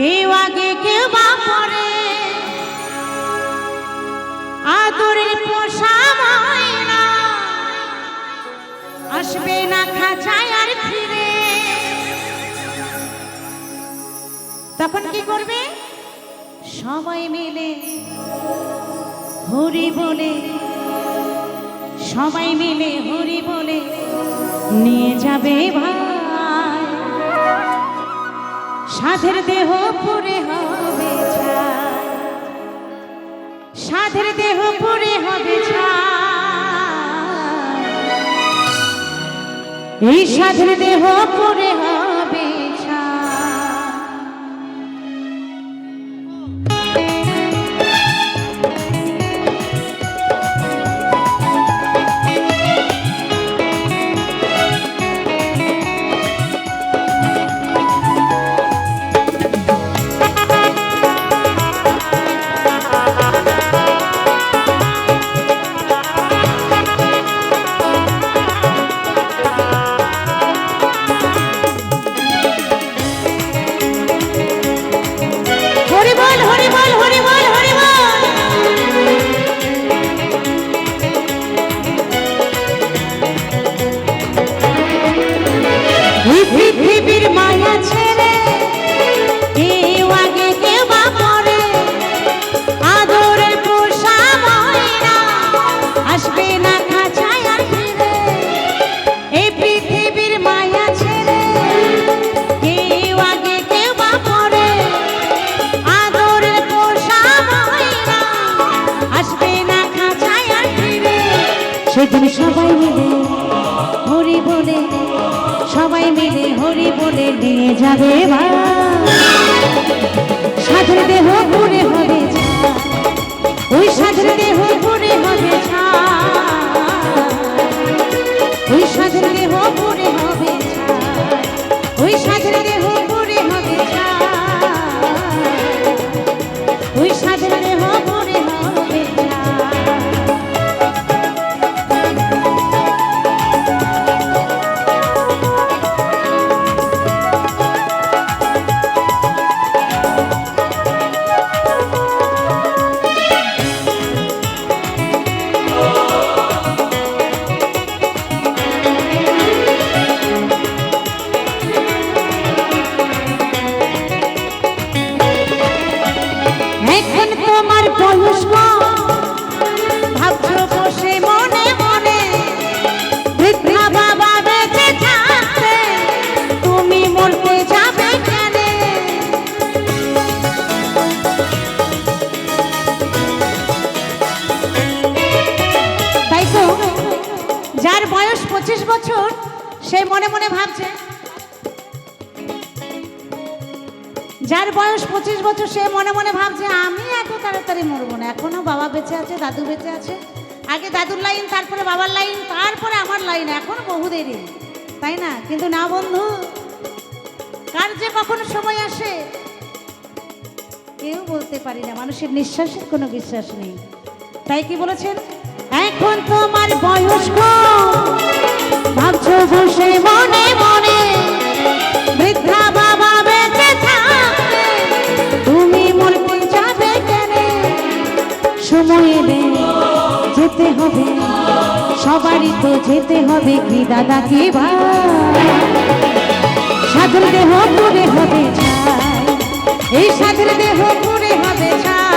কেউ আগে কেউ বা পরে আদরের পোষা ময়না আসবে না খাঁচায় আর ফিরে। তখন কি করবে? সবাই মিলে হরি বলে, সবাই মিলে হরি বলে নিয়ে যাবে ভাই। সাধের দেহ পুরে হবে ছাই, সাধের দেহ পুরে হবে ছাই, এই সাধের দেহ পুরে হবে ছাই। পৃথিবীর মায়া ছেড়ে কেউ আগে কেউ বা পরে আদরের পোষা ময়না আসবে না খাঁচায় আর ফিরে। এই পৃথিবীর মায়া ছেড়ে কেউ আগে কেউ বা পরে আদরের পোষা ময়না আসবে না খাঁচায় আর ফিরে। সেদিন সবাই মিলে হরি বলে, সবাই মিলে হরি বলে নিয়ে যাবে ভাই। সাধের দেহ পুরে হবে ছাই, ওই সাধের দেহ পুরে হবে ছাই, ওই সাধের দেহ পুরে হবে ছাই, ওই সাধের দেহ পুরে হবে ছাই, ওই সাধের দেহ পুরে হবে ছাই। এখন তোমার বয়স ভাবছো বসে মনে মনে, বৃদ্ধা বাবা বেঁচে থাকতে তুমি মরতে যাবে কেন? তাই তো যার বয়স 25 বছর সে মনে মনে ভাবছে, যার বয়স 25 বছর সে মনে মনে ভাবছে আমি এত তাড়াতাড়ি মরবো না, এখনো বাবা বেঁচে আছে, দাদু বেঁচে আছে, আগে দাদুর লাইন, তারপরে বাবার লাইন, তারপরে আমার লাইন, এখনো বহু দেরি, তাই না? কিন্তু না বন্ধু, কার যে কখন সময় আসে কেউ বলতে পারি না, মানুষের নিঃশ্বাসের কোনো বিশ্বাস নেই। তাই কি বলেছেন? এখন তোমার বয়স ভাবছো বসে মনে মনে, বৃদ্ধা বাবা বেঁচে থাকতে তুমি মরতে যাবে কেন? সময় এলে যেতে হবে, সবারই তো যেতে হবে, কি দাদা কি ভাই। সাধের দেহ পুরে হবে ছাই, এই সাধের দেহ পুরে হবে ছাই,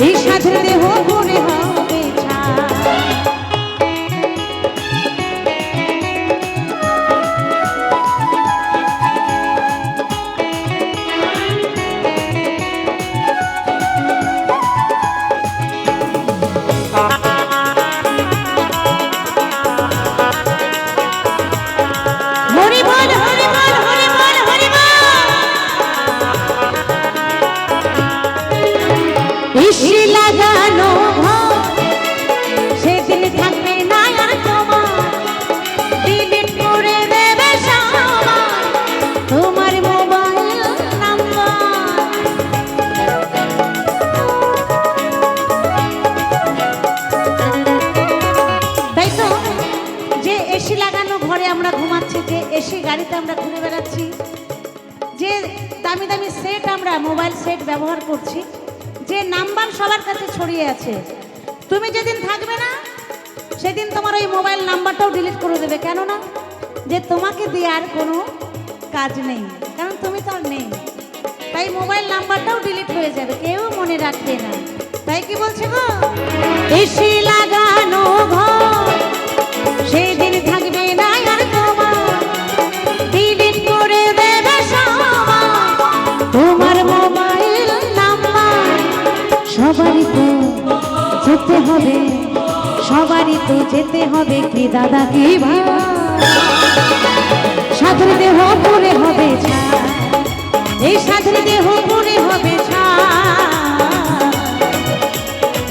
এই সাধের দেহ পুরে হবে ছাই। হরি বল হরি বল হরি বল হরি বল। ইসি লাগানো সেদিন থাকবে না আর তোমার, ডিলিট করে দেবে সবাই তোমার মোবাইল নাম্বার। তাই তো যে এসি লাগানো ঘরে আমরা ঘুমাচ্ছি, যে এসি গাড়িতে আমরা ঘুরে বেড়াচ্ছি, যে দামি দামি সেট আমরা মোবাইল সেট ব্যবহার করছি, যে নাম্বার সবার কাছে ছড়িয়ে আছে, তুমি যেদিন থাকবে না সেদিন তোমার ওই মোবাইল নাম্বারটাও ডিলিট করে দেবে। কেন না? যে তোমাকে দিয়ে আর কোনো কাজ নেই, কারণ তুমি তো আর নেই, তাই মোবাইল নাম্বারটাও ডিলিট হয়ে যাবে, কেউ মনে রাখবে না। তাই কি বলছে গো, এসি লাগানো ঘর সেদিন থাকবে না আর তোমার, ডিলিট করে দেবে সবাই তোমার মোবাইল নাম্বার। সবারই তো যেতে হবে, সবারই তো যেতে হবে, কি দাদা কি ভাই, সাধুর দেহ পুরে হবে ছাই, এই সাধুর দেহ পুরে হবে ছাই,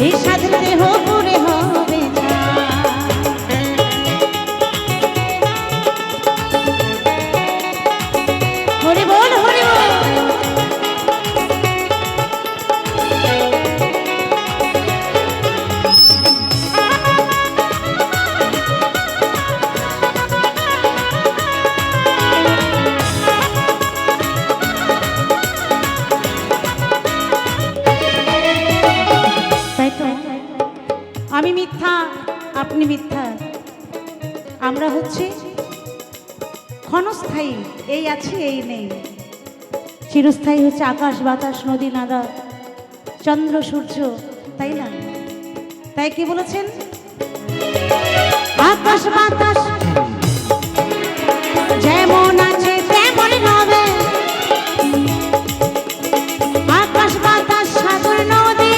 এই সাধুর দেহ পুরে হবে ছাই। হরি বল হরি বল। আমি মিথ্যা, আপনি মিথ্যা, আমরা হচ্ছে ক্ষণস্থায়ী, এই আছি এই নেই। চিরস্থায়ী হচ্ছে আকাশ বাতাস নদী নাদা চন্দ্র সূর্য, তাই না? তাই কি বলেছেন, আকাশ বাতাস যেমন আছে তেমন হবে, আকাশ বাতাস সাগর নদী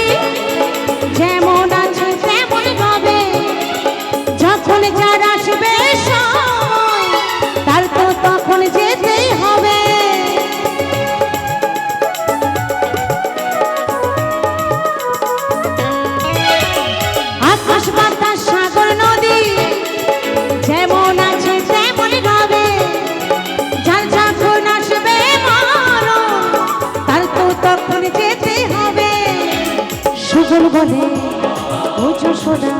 যেমন আছে তেমন হবে, যখন যার আসবে সময় তার তো তখন যেতেই হবে। আকাশ বাতাস সাগর নদী যেমন আছে তেমন হবে, যার যখন আসবে মরণ তার তো তখন যেতেই হবে। সুবল বলে ও যশোদা,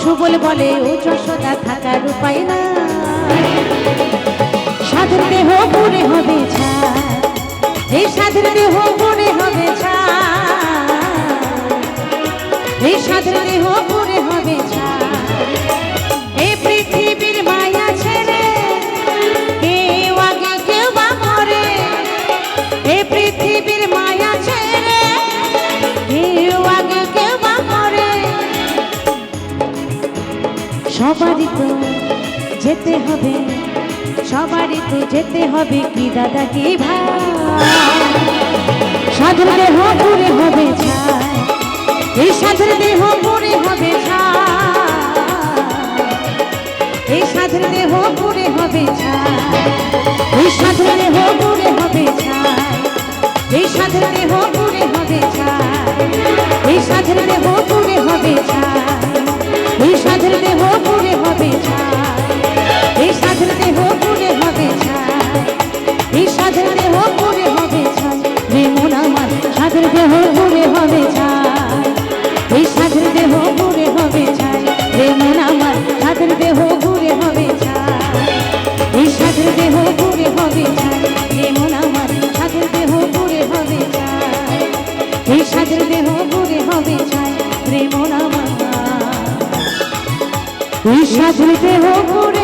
সুবল বলে ও যশোদা, থাকার উপায় না, সাধুর দেহ পুরে হবে ছাই, এই সাধুর দেহ পুরে হবে ছাই, এই সাধুর দেহ পুরে হবে ছাই। এই পৃথিবীর মায়া ছেড়ে কেউ আগে কেউ বা মরে, এই পৃথিবীর মায়া ছেড়ে কেউ আগে কেউ বা মরে, সবারই তো যেতে হবে, সবারই তো যেতে হবে, কি দাদা কি ভাই, সাধুর দেহ পুরে হবে ছাই, এই সাধুর দেহ পুরে হবে ছাই, এই সাধুর দেহ পুরে হবে ছাই, এই সাধুর দেহ পুরে হবে ছাই, এই সাধুর দেহ পুরে হবে ছাই, এই সাধুর দেহ পুরে হবে ছাই, এই সাধুর দেহ পুরে হবে ছাই, এই সাধুর দেহ পুরে হবে ছাই, এই সাধুর দেহ পুরে হবে ছাই, রে মন আমার সাধুর দেহ পুরে হবে ছাই, এই সাধুর দেহ পুরে হবে ছাই, রে মন আমার সাধুর দেহ পুরে হবে ছাই, এই সাধুর দেহ পুরে হবে ছাই, রে মন আমার সাধুর দেহ পুরে হবে ছাই, এই সাধুর দেহ পুরে হবে ছাই, রে মন আমার এই সাধুর দেহ পুরে